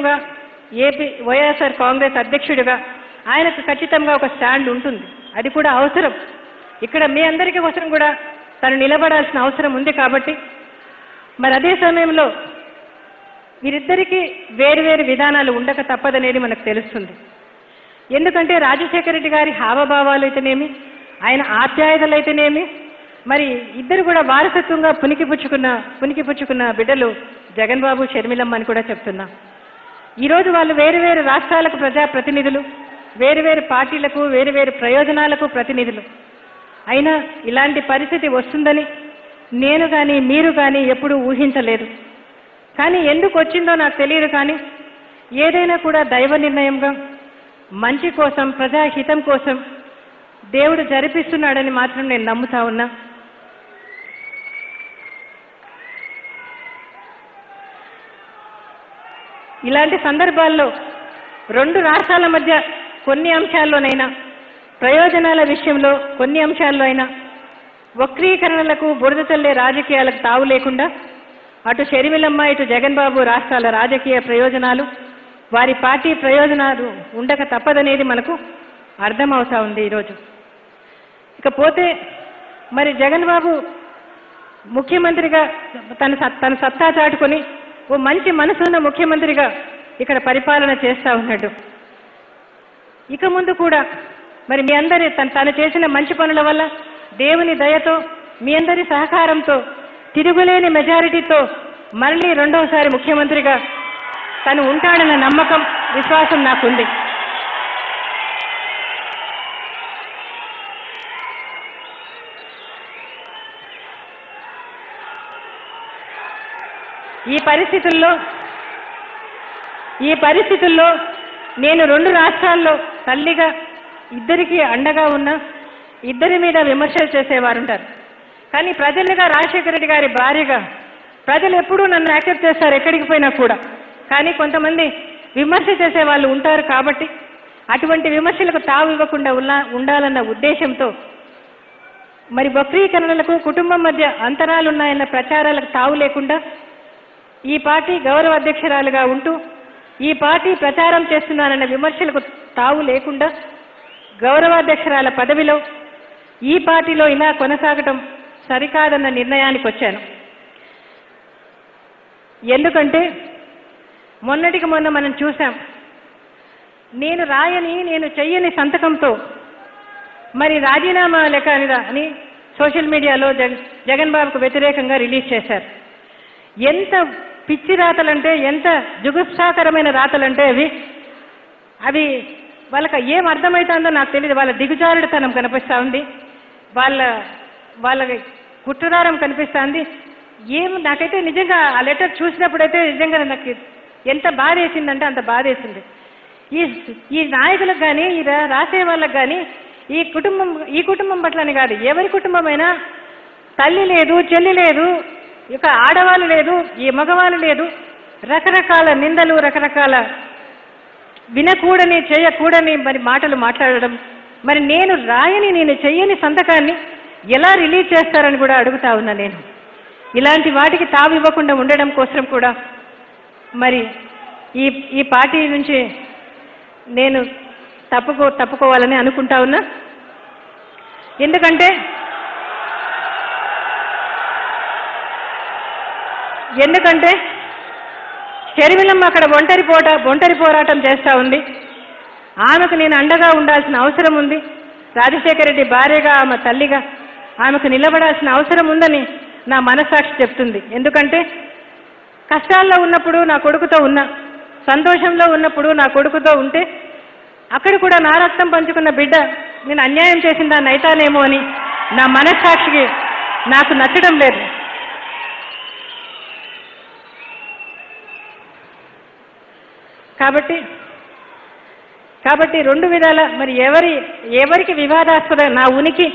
ప్రభుత్వంగా ఏపీ వైఎస్ఆర్ కాంగ్రెస్ అధ్యక్షుడిగా ఆయనకు ఖచ్చితంగా ఒక స్టాండ్ ఉంటుంది. అది కూడా అవసరం. ఇక్కడ మీ అందరికీ కోసం కూడా తను నిలబడాల్సిన అవసరం ఉంది. కాబట్టి మరి అదే సమయంలో వీరిద్దరికీ వేరువేరు విధానాలు ఉండక తప్పదనేది మనకు తెలుస్తుంది. ఎందుకంటే రాజశేఖర రెడ్డి గారి హావభావాలు అయితేనేమి, ఆయన ఆప్యాయతలు అయితేనేమి, మరి ఇద్దరు కూడా వారసత్వంగా పుణికిపుచ్చుకున్న బిడ్డలు జగన్ బాబు, షర్మిలమ్మ అని కూడా చెప్తున్నా. ఈరోజు వాళ్ళు వేరువేరు రాష్ట్రాలకు ప్రజాప్రతినిధులు, వేరువేరు పార్టీలకు, వేరువేరు ప్రయోజనాలకు ప్రతినిధులు. అయినా ఇలాంటి పరిస్థితి వస్తుందని నేను కానీ మీరు కానీ ఎప్పుడూ ఊహించలేదు. కానీ ఎందుకు వచ్చిందో నాకు తెలియదు. కానీ ఏదైనా కూడా దైవ నిర్ణయంగా మంచి కోసం, ప్రజాహితం కోసం దేవుడు జరిపిస్తున్నాడని మాత్రం నేను నమ్ముతా ఉన్నా. ఇలాంటి సందర్భాల్లో రెండు రాష్ట్రాల మధ్య కొన్ని అంశాల్లోనైనా, ప్రయోజనాల విషయంలో కొన్ని అంశాల్లో అయినా వక్రీకరణలకు, బురద చల్లే రాజకీయాలకు తావు లేకుండా అటు షర్మిలమ్మ, ఇటు జగన్ బాబు రాష్ట్రాల రాజకీయ ప్రయోజనాలు, వారి పార్టీ ప్రయోజనాలు ఉండక తప్పదనేది మనకు అర్థమవుతా ఉంది ఈరోజు. ఇకపోతే మరి జగన్ బాబు ముఖ్యమంత్రిగా తన సత్తా చాటుకొని ఓ మంచి మనసున్న ముఖ్యమంత్రిగా ఇక్కడ పరిపాలన చేస్తూ ఉన్నాడు. ఇక ముందు కూడా మరి మీ అందరి తను చేసిన మంచి పనుల వల్ల, దేవుని దయతో, మీ అందరి సహకారంతో, తిరుగులేని మెజారిటీతో మళ్ళీ రెండవసారి ముఖ్యమంత్రిగా తను ఉంటాడన్న నమ్మకం, విశ్వాసం నాకుంది. ఈ పరిస్థితుల్లో నేను రెండు రాష్ట్రాల్లో తల్లిగా ఇద్దరికి అండగా ఉన్నా, ఇద్దరి మీద విమర్శలు చేసేవారుంటారు. కానీ ప్రజలుగా రాజశేఖర రెడ్డి గారి భార్యగా ప్రజలు ఎప్పుడూ నన్ను యాక్సెప్ట్ చేస్తారు ఎక్కడికి పోయినా కూడా. కానీ కొంతమంది విమర్శ చేసే వాళ్ళు ఉంటారు. కాబట్టి అటువంటి విమర్శలకు తావు ఇవ్వకుండా ఉండాలన్న ఉద్దేశంతో మరి వక్రీకరణలకు, కుటుంబం మధ్య అంతరాలున్నాయన్న ప్రచారాలకు తావు లేకుండా ఈ పార్టీ గౌరవ అధ్యక్షురాలుగా ఉంటూ, ఈ పార్టీ ప్రచారం చేస్తున్నానన్న విమర్శలకు తావు లేకుండా గౌరవాధ్యక్షురాల పదవిలో ఈ పార్టీలో ఇలా కొనసాగటం సరికాదన్న నిర్ణయానికి వచ్చాను. ఎందుకంటే మొన్నటికి మొన్న మనం చూసాం, నేను చెయ్యని సంతకంతో మరి రాజీనామా లెక్క అని సోషల్ మీడియాలో జగన్ బాబుకు వ్యతిరేకంగా రిలీజ్ చేశారు. ఎంత పిచ్చి రాతలంటే, ఎంత జుగుప్సాకరమైన రాతలంటే అవి వాళ్ళకి ఏం అర్థమవుతుందో నాకు తెలియదు. వాళ్ళ దిగుజారుడుతనం కనిపిస్తూ ఉంది, వాళ్ళ కుట్రదారం కనిపిస్తుంది. నాకైతే నిజంగా ఆ లెటర్ చూసినప్పుడైతే నిజంగా నాకు ఎంత బాధ వేసిందంటే అంత బాధ వేసింది. ఈ నాయకులకు కానీ, ఈ రాసే వాళ్ళకి కానీ ఈ కుటుంబం పట్లని కాదు, ఎవరి కుటుంబమైనా తల్లి లేదు, చెల్లి లేదు, ఇక ఆడవాళ్ళు లేదు, ఈ మగవాళ్ళు లేదు, రకరకాల నిందలు, రకరకాల వినకూడని, చేయకూడని మరి మాటలు మాట్లాడడం. మరి నేను చెయ్యని సంతకాన్ని ఎలా రిలీజ్ చేస్తారని కూడా అడుగుతా ఉన్నా. నేను ఇలాంటి వాటికి తావు ఇవ్వకుండా ఉండడం కోసం కూడా మరి ఈ పార్టీ నుంచి నేను తప్పుకోవాలని అనుకుంటా ఉన్నా. ఎందుకంటే షర్మిలమ్మ అక్కడ ఒంటరి పోరాటం చేస్తూ ఉంది. ఆమెకు నేను అండగా ఉండాల్సిన అవసరం ఉంది. రాజశేఖర రెడ్డి భార్యగా, ఆమె తల్లిగా ఆమెకు నిలబడాల్సిన అవసరం ఉందని నా మనస్సాక్షి చెప్తుంది. ఎందుకంటే కష్టాల్లో ఉన్నప్పుడు నా కొడుకుతో ఉన్నా, సంతోషంలో ఉన్నప్పుడు నా కొడుకుతో ఉంటే అక్కడ కూడా నా రక్తం పంచుకున్న బిడ్డ నేను అన్యాయం చేసిన దాన్ని అయితానేమో అని నా మనస్సాక్షికి నాకు నచ్చడం లేదు. కాబట్టి రెండు విధాల మరి ఎవరికి వివాదాస్పదం, నా ఉనికి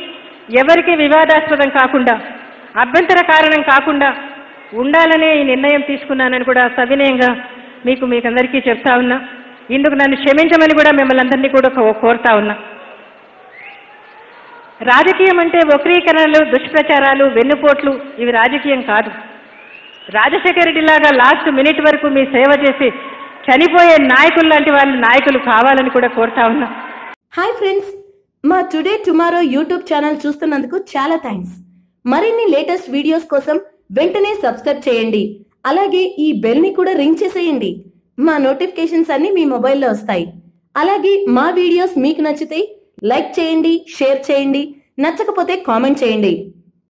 ఎవరికి వివాదాస్పదం కాకుండా, అభ్యంతర కారణం కాకుండా ఉండాలనే ఈ నిర్ణయం తీసుకున్నానని కూడా సవినయంగా మీకందరికీ చెప్తా ఉన్నా. ఇందుకు నన్ను క్షమించమని కూడా మిమ్మల్ని అందరినీ కూడా కోరుతా ఉన్నా. రాజకీయం అంటే వక్రీకరణలు, దుష్ప్రచారాలు, వెన్నుపోట్లు ఇవి రాజకీయం కాదు. రాజశేఖర రెడ్డి లాగా లాస్ట్ మినిట్ వరకు మీ సేవ చేసి చనిపోయే నాయకులు లాంటి వాళ్ళు నాయకులు కావాలని కూడా కోరుతా ఉన్నా. హాయ్ ఫ్రెండ్స్, మా టుడే టుమారో యూట్యూబ్ ఛానల్ చూస్తున్నందుకు చాలా థ్యాంక్స్. మరిన్ని లేటెస్ట్ వీడియోస్ కోసం వెంటనే సబ్స్క్రైబ్ చేయండి. అలాగే ఈ బెల్ ని కూడా రింగ్ చేసేయండి. మా నోటిఫికేషన్స్ అన్ని మీ మొబైల్లో వస్తాయి. అలాగే మా వీడియోస్ మీకు నచ్చితే లైక్ చేయండి, షేర్ చేయండి, నచ్చకపోతే కామెంట్ చేయండి.